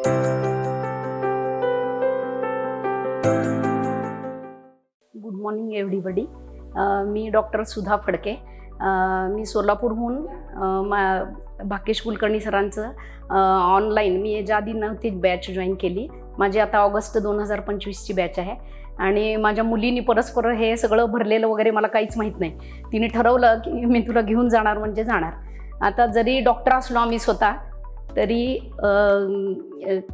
Good morning everybody. मी doctor Sudha Phadke. मी सोलापूरहून भाग्येश कुलकर्णी सरांचं ऑनलाईन मी याच्या आधी नव्हती बॅच जॉईन केली. माझी आता ऑगस्ट 2025ची बॅच आहे आणि माझ्या मुलींनी परस्पर हे सगळं भरलेलं वगैरे मला काहीच माहीत नाही. तिने ठरवलं की मी तुला घेऊन जाणार म्हणजे जाणार. आता जरी डॉक्टर असलो आम्ही स्वतः तरी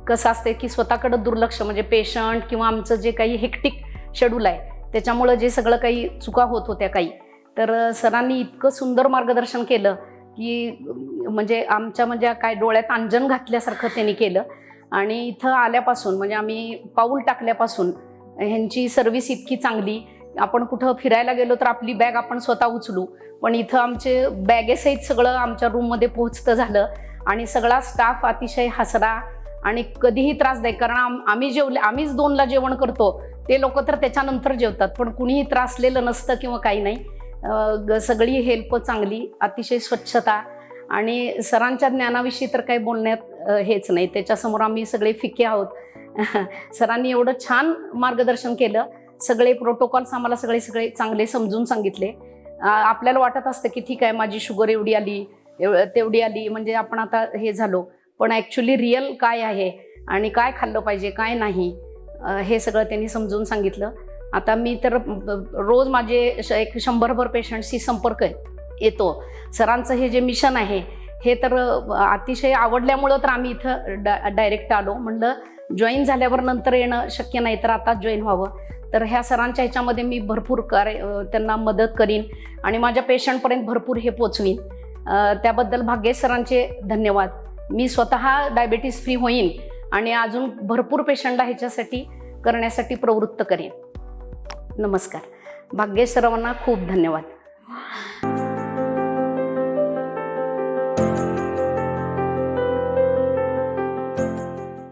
कसं असते की स्वतःकडं दुर्लक्ष म्हणजे पेशंट किंवा आमचं जे काही हेक्टिक शेड्यूल आहे त्याच्यामुळं जे सगळं काही चुका होत होत्या काही, तर सरांनी इतकं सुंदर मार्गदर्शन केलं की म्हणजे आमच्या म्हणजे काय डोळ्यात अंजन घातल्यासारखं त्यांनी केलं. आणि इथं आल्यापासून म्हणजे आम्ही पाऊल टाकल्यापासून ह्यांची सर्व्हिस इतकी चांगली. आपण कुठं फिरायला गेलो तर आपली बॅग आपण स्वतः उचलू, पण इथं आमचे बॅगेसहित सगळं आमच्या रूममध्ये पोहोचतं झालं. आणि सगळा स्टाफ अतिशय हसरा आणि कधीही त्रासदायक, कारण आम्हीच 2ला जेवण करतो, ते लोक तर त्याच्यानंतर जेवतात, पण कुणीही त्रासलेलं नसतं किंवा काही नाही. सगळी हेल्प चांगली, अतिशय स्वच्छता आणि सरांच्या ज्ञानाविषयी तर काही बोलण्यात हेच नाही, त्याच्यासमोर आम्ही सगळे फिके आहोत. सरांनी एवढं छान मार्गदर्शन केलं. सगळे प्रोटोकॉल्स आम्हाला सगळे चांगले समजून सांगितले. आपल्याला वाटत असतं की ठीक आहे माझी शुगर एवढी आली तेवढी आली म्हणजे आपण आता हे झालो, पण ॲक्च्युली रिअल काय आहे आणि काय खाल्लं पाहिजे काय नाही हे सगळं त्यांनी समजून सांगितलं. आता मी तर रोज माझे एक 100भर पेशंटशी संपर्क येतो. सरांचं हे जे मिशन आहे हे तर अतिशय आवडल्यामुळं तर आम्ही इथं डायरेक्ट आलो. म्हणलं जॉईन झाल्यावर नंतर येणं शक्य नाही तर आता जॉईन व्हावं. तर ह्या सरांच्या ह्याच्यामध्ये मी भरपूर त्यांना मदत करीन आणि माझ्या पेशंटपर्यंत भरपूर हे पोचवीन. त्याबद्दल भाग्येश सरांचे धन्यवाद. मी स्वतः डायबिटीस फ्री होईन आणि अजून भरपूर पेशंटला ह्याच्यासाठी करण्यासाठी प्रवृत्त करेन. नमस्कार. भाग्येश सरांना खूप धन्यवाद.